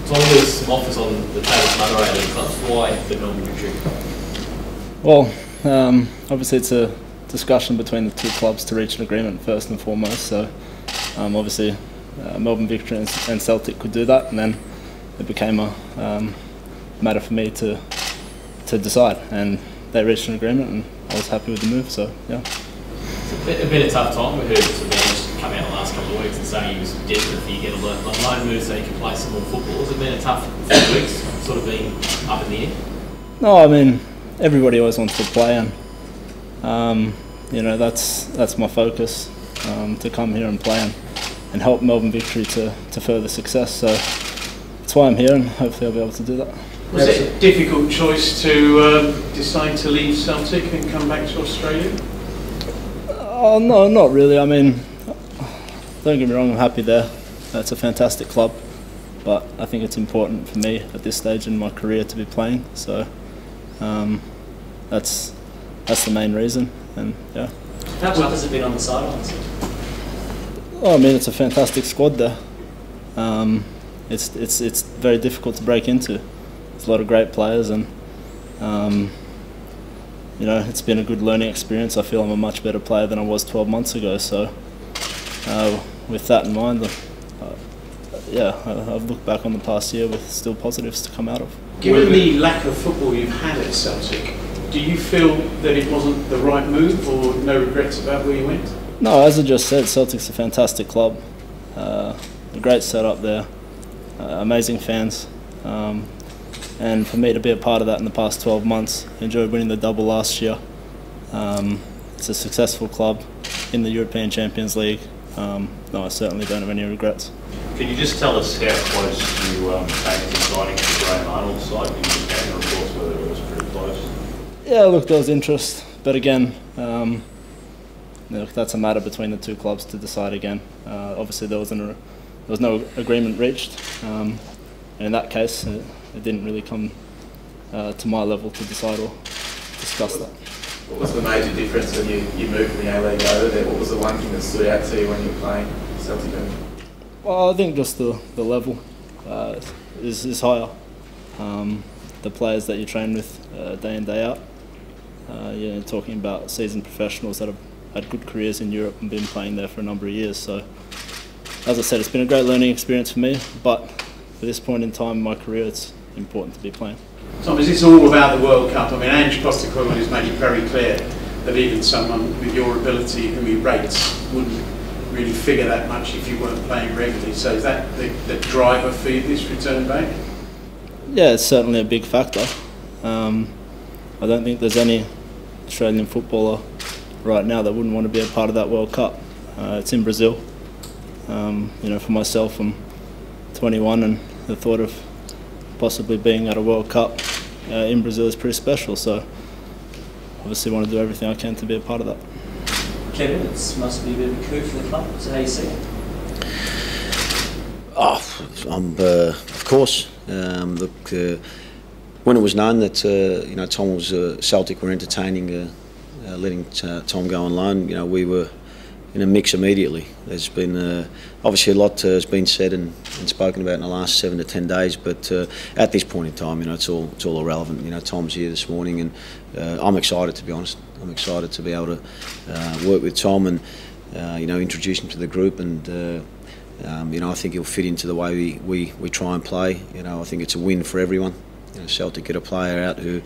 Tom, there's some offers on the table from other A-League clubs. Why the Melbourne Victory? Well, obviously it's a discussion between the two clubs to reach an agreement first and foremost. So obviously Melbourne Victory and Celtic could do that, and then it became a matter for me to decide, and they reached an agreement, and I was happy with the move. So yeah. It's been a tough time. We heard Savannah come out the last couple of weeks and say he was desperate for you to get a loan move so he could play some more football. Has it been a tough few weeks, sort of being up in the air? No, I mean everybody always wants to play, and you know that's my focus, to come here and play and help Melbourne Victory to further success. So that's why I'm here, and hopefully I'll be able to do that. Was it a difficult choice to decide to leave Celtic and come back to Australia? Oh no, not really. I mean, don't get me wrong, I'm happy there. It's a fantastic club, but I think it's important for me at this stage in my career to be playing. So that's the main reason. And yeah. How tough has it been on the sidelines? Well, I mean, it's a fantastic squad there. It's very difficult to break into. There's a lot of great players, and you know, it's been a good learning experience. I feel I'm a much better player than I was 12 months ago. So with that in mind, I've looked back on the past year with still positives to come out of. Given the lack of football you've had at Celtic, do you feel that it wasn't the right move, or no regrets about where you went? No, as I just said, Celtic's a fantastic club. A great setup there, amazing fans. And for me to be a part of that in the past 12 months, enjoyed winning the double last year. It's a successful club in the European Champions League. No, I certainly don't have any regrets. Can you just tell us how close you came to signing for Graham Arnold's side? Did you get any reports whether it was pretty close? Yeah, look, there was interest, but again, look, that's a matter between the two clubs to decide again. Obviously, there was no agreement reached, and in that case, it didn't really come to my level to decide or discuss that. What was the major difference when you moved from the A-League over there? What was the one thing that stood out to you when you were playing Celtic? Well, I think just the level is higher. The players that you train with day in, day out, you're talking about seasoned professionals that have had good careers in Europe and been playing there for a number of years. So, as I said, it's been a great learning experience for me, but at this point in time in my career, it's important to be playing. Tom, is this all about the World Cup? I mean, Ange Postecoglou has made it very clear that even someone with your ability, whom he rates, wouldn't really figure that much if you weren't playing regularly. So is that the driver for this return back? Yeah, it's certainly a big factor. I don't think there's any Australian footballer right now that wouldn't want to be a part of that World Cup. It's in Brazil. You know, for myself, I'm 21, and the thought of possibly being at a World Cup in Brazil is pretty special. So, obviously, want to do everything I can to be a part of that. Kevin, it must be a bit of a coup for the club. So, how you see it? Oh, of course. Look, when it was known that you know, Tom was Celtic were entertaining letting Tom go on loan, you know, we were in a mix immediately. There's been obviously a lot has been said and spoken about in the last 7 to 10 days, but at this point in time, you know, it's all irrelevant. You know, Tom's here this morning, and I'm excited, to be honest. I'm excited to be able to work with Tom and you know, introduce him to the group, and you know, I think he'll fit into the way we try and play. You know, I think it's a win for everyone. You know, Celtic get a player out who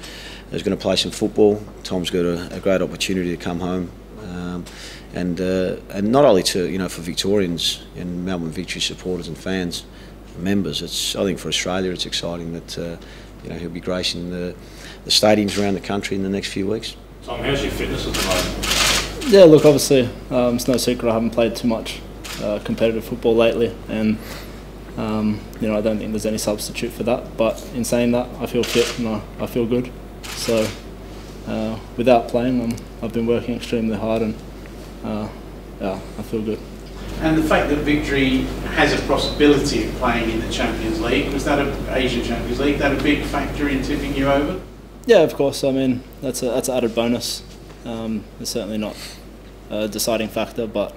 is going to play some football. Tom's got a great opportunity to come home. And not only to, you know, for Victorians and Melbourne Victory supporters and fans, members. I think for Australia, it's exciting that you know, he'll be gracing the stadiums around the country in the next few weeks. Tom, how's your fitness at the moment? Yeah, look, obviously, it's no secret I haven't played too much competitive football lately, and you know, I don't think there's any substitute for that. But in saying that, I feel fit and I feel good. So without playing, I've been working extremely hard, and yeah, I feel good. And the fact that Victory has a possibility of playing in the Champions League, was that Asian Champions League, that a big factor in tipping you over? Yeah, of course. I mean, that's an added bonus. It's certainly not a deciding factor, but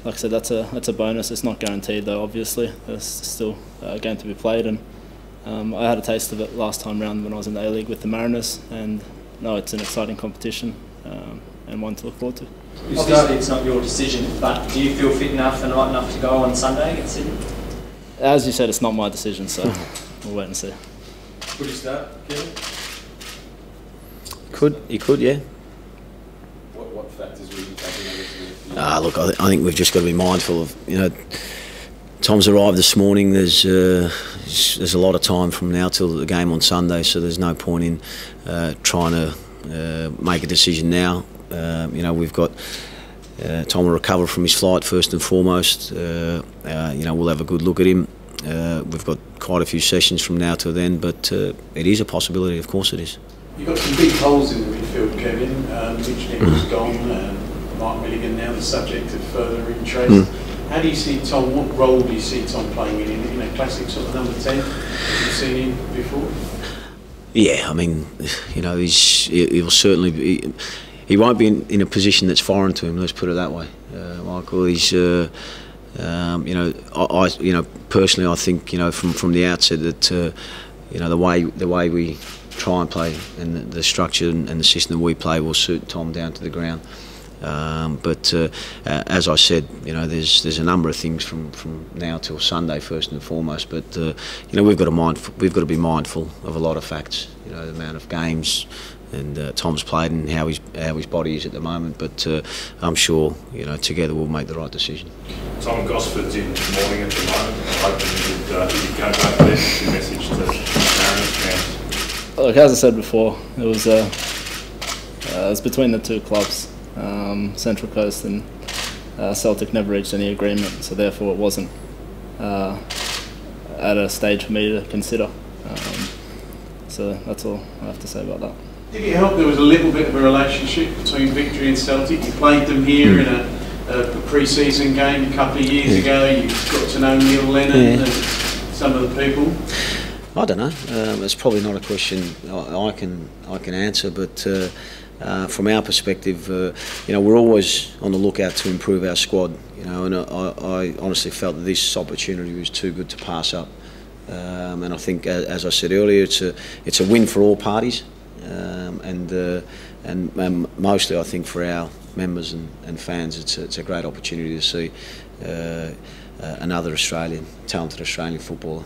like I said, that's a bonus. It's not guaranteed though. Obviously, there's still a game to be played, and I had a taste of it last time round when I was in the A-League with the Mariners, and no, it's an exciting competition and one to look forward to. Obviously it's not your decision, but do you feel fit enough and right enough to go on Sunday against Sydney? As you said, it's not my decision, so we'll wait and see. Could you start, Kevin? He could, yeah. What factors will you take into Look, I think we've just got to be mindful of, Tom's arrived this morning. There's a lot of time from now till the game on Sunday, so there's no point in trying to make a decision now. We've got Tom will recover from his flight first and foremost. We'll have a good look at him. We've got quite a few sessions from now till then, but it is a possibility. Of course, it is. You've got some big holes in the midfield, Kevin. Mitch Nichols gone. Mark Milligan now the subject of further interest. How do you see Tom? What role do you see Tom playing in a classic sort of number 10? Have you seen him before? Yeah, I mean, he'll certainly be. He won't be in a position that's foreign to him. Let's put it that way, Michael. He's, personally, I think, from the outset that, the way we try and play and the structure and the system that we play will suit Tom down to the ground. But as I said, there's a number of things from now till Sunday first and foremost. But we've got to be mindful of a lot of facts. The amount of games and Tom's played and how his body is at the moment. But I'm sure together we'll make the right decision. Tom Gosford's in the morning at the moment. I'm hoping you'd go back there with your message to Mariners fans. Look, as I said before, it was between the two clubs. Central Coast and Celtic never reached any agreement, so therefore it wasn't at a stage for me to consider. So that's all I have to say about that. Did it help there was a little bit of a relationship between Victory and Celtic? You played them here in a pre-season game a couple of years ago. You got to know Neil Lennon and some of the people. I don't know. It's probably not a question I can answer, but from our perspective, we're always on the lookout to improve our squad. And I honestly felt that this opportunity was too good to pass up. And I think, as I said earlier, it's a win for all parties, and mostly I think for our members and fans, it's a great opportunity to see another talented Australian footballer.